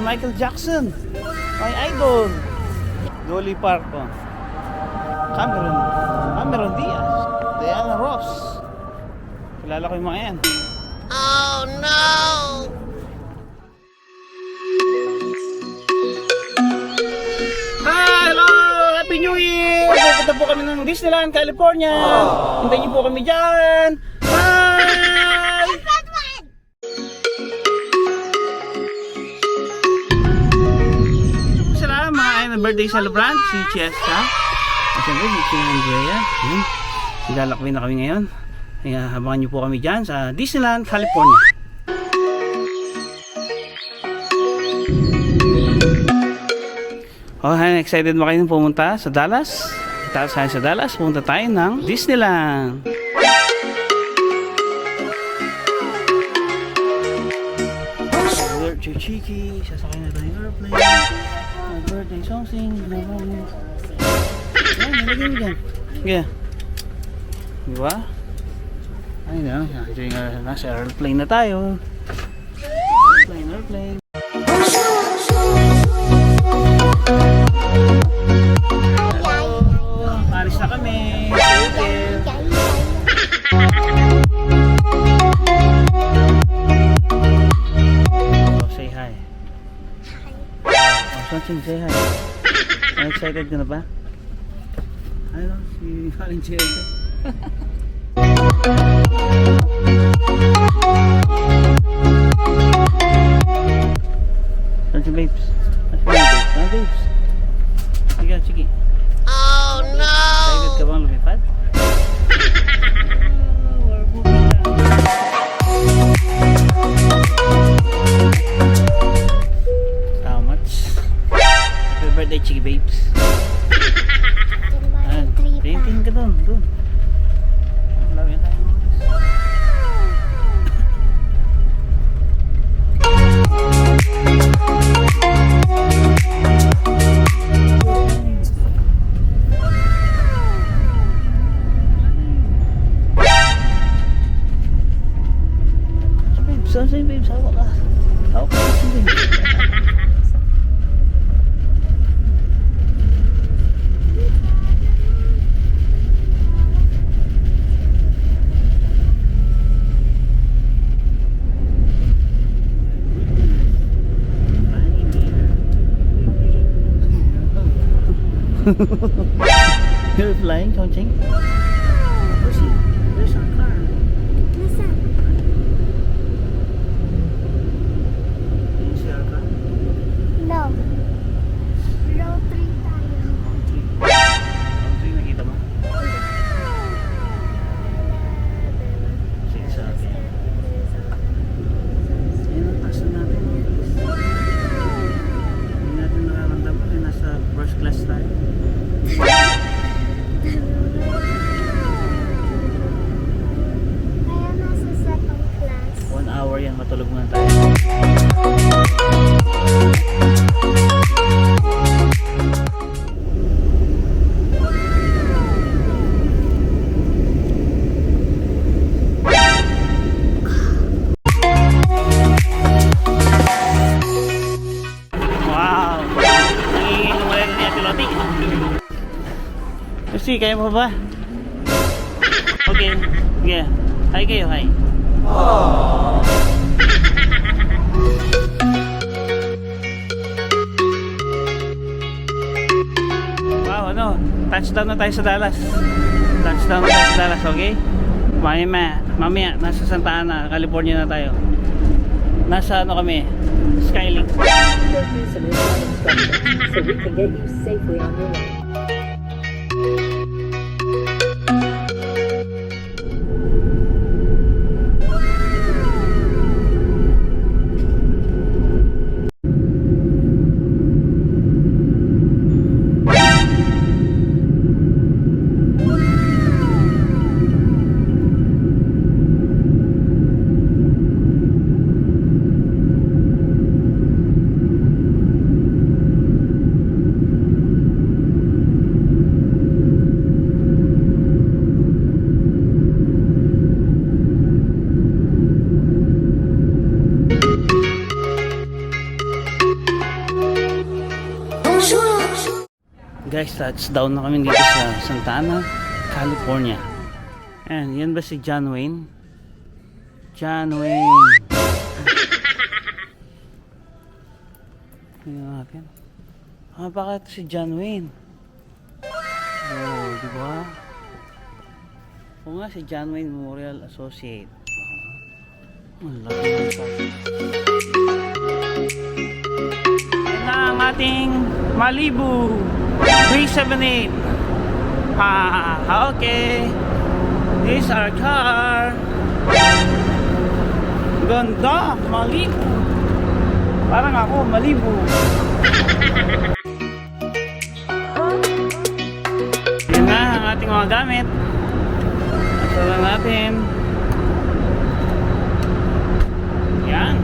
Michael Jackson. My idol. Dolly Park. Oh. Cameron Diaz. Diana Ross. Kilala ko yung mga yan. Oh no! Hello! Happy New Year! Pupunta po kami ng Disneyland, California. Hintayin niyo po kami dyan. Bye! Sila mga birthday celebrant, si Cheska. At siyempre, si Andrea. Naglalakbay na kami ngayon. Kaya habangan niyo po kami dyan sa Disneyland, California. Oh, excited ba kayo pumunta sa Dallas? Tapos sa Dallas, pumunta tayo ng Disneyland. Alert your cheeky, sasakay na tayo ng airplane. Birthday song sing. Yan, nalagyan mo dyan. Yeah. Diba? Ay na, nasa airplane na tayo. Airplane. Alis na kami. Oh, say hi. Oh, something, say hi. Excited ka na ba? Ano? Si Karin Chelsea. Ano babes? Ano babes? Sige. Oh no! Excited ka bang lumipad? How much? Happy birthday, Chiki babes. Tingin ka doon. Lawin tayo. Saan babes? Hawak ka. Hawak ka. You're flying, Chongqing? Where's our car? Can you see our car? No. Row 3 tayo. Chongqing, nakita mo? Sige sa akin. Ayun ang taas na natin. Hindi natin nararamdaman eh. Nasa first class tayo. Kaya nasa second class. 1 hour yan, matulog muna tayo. Wow! Nanginginom mo rin ni Ate Lottie. Lucy, kaya mo ba? Okay. Yeah. Hi kayo, hi. Wow, ano? Touchdown na tayo sa Dallas. Okay? Mamaya, nasa Santa Ana, California na tayo. Nasa ano kami? Skylink. Good news and instructions so we can get you safely on your way. Guys, touchdown na kami dito sa Santa Ana, California. Ayan, yan ba si John Wayne? John Wayne. Tingnan natin. Baka ito si John Wayne. Oh, di ba? Oo nga, si John Wayne Memorial Associate. Ang laki ng pa. Yan na ang ating Malibu 378. Okay. This is our car. Ganda, Malibu. Parang ako, Malibu. Yan na ang ating mga gamit. Asala natin. Yan.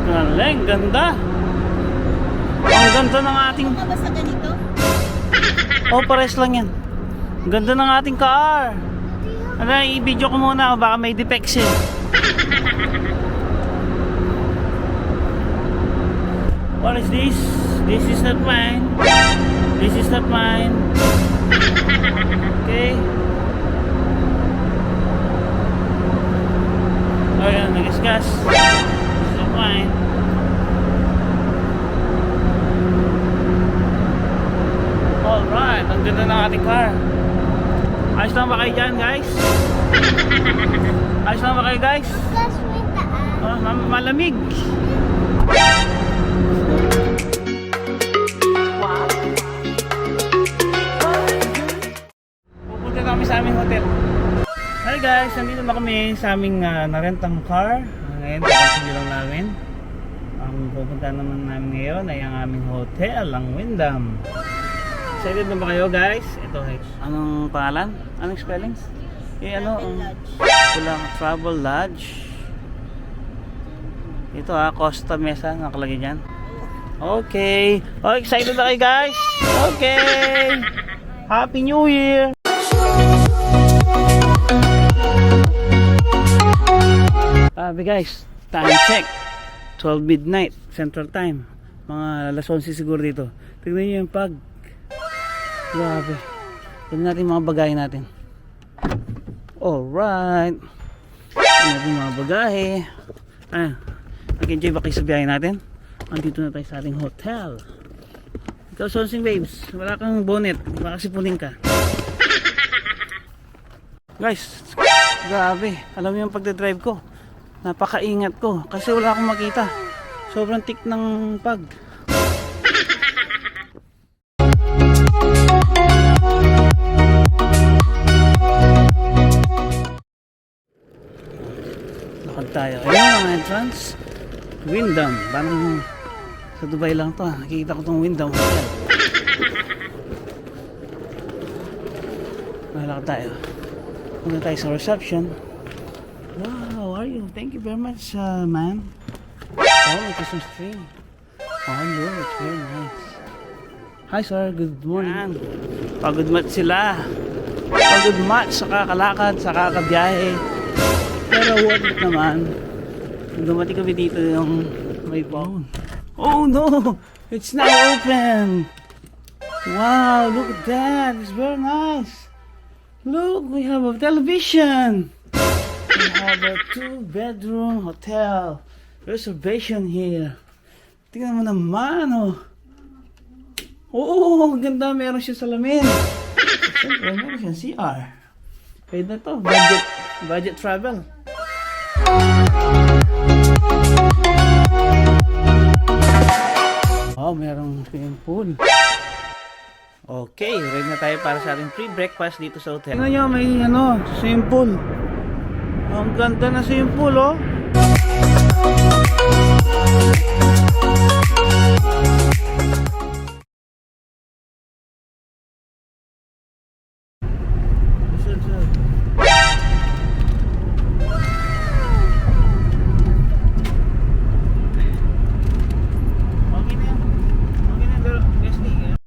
Galing, ganda. Ang ganda ng ating... Ano ba sa ganito? Oh, pares lang yan. Ang ganda ng ating car. Ano, i-video ko muna. Baka may defects eh. What is this? This is not mine. This is not mine. Okay. Oh yan, nagasgas. This is not mine. Alright, ang ganda ng ating car. Ayos lang ba kayo dyan, guys? Ayos lang ba kayo, guys? Plus may taas. Oh, malamig. Pupunta na kami sa aming hotel. Hi guys, nandito na kami sa aming narentang car. Ngayon, papasin lang namin. Ang pupunta naman namin ngayon ay ang aming hotel, ang Wyndham. Excited na ba kayo guys? Ito, anong pangalan? Anong spellings? Walang Travel Lodge. Ito Costa Mesa, nakalagay dyan. Okay. Oh, excited na kayo guys? Okay. Happy New Year! Sabi guys, time check. 12 midnight, Central Time. Mga alas 11 siguro dito. Tignan nyo yung pag. Grabe. Tignan natin yung mga bagay natin. Alright. Tignan natin yung mga bagahe. Nag-enjoy ba kayo sa biyahe natin? Andito na tayo sa ating hotel. Ikaw, Sonsing Babes, wala kang bonnet. Baka sipunin ka. Guys, grabe. Alam mo yung pagdadrive ko. Napakaingat ko. Kasi wala akong makita. Sobrang tik ng pag. Lakad tayo. Ayun ang entrance. Wyndham. Parang sa Dubai lang to. Nakikita ko tong Wyndham Hotel. Lakad tayo. Punta tayo sa reception. Wow, how are you? Thank you very much, ma'am. Oh, may Christmas tree. Oh, no, it's very nice. Hi, sir. Good morning. Pagod mat sila. Pagod mat sa kakalakad, sa kakabiyahe. Pero worth it naman. Dumating kami dito yung may phone. Oh no! It's now open! Wow, look at that! It's very nice! Look, we have a television! We have a 2-bedroom hotel reservation here. Tingnan mo naman, oh! Oh, ang ganda! Meron siya salamin! Siyempre, meron siya CR. Pwede na to, budget travel. Oh, merong swimming pool. Okay, ready na tayo para sa ating free breakfast dito sa hotel. Tingnan nyo, may swimming pool. Ang ganda na swimming pool, oh.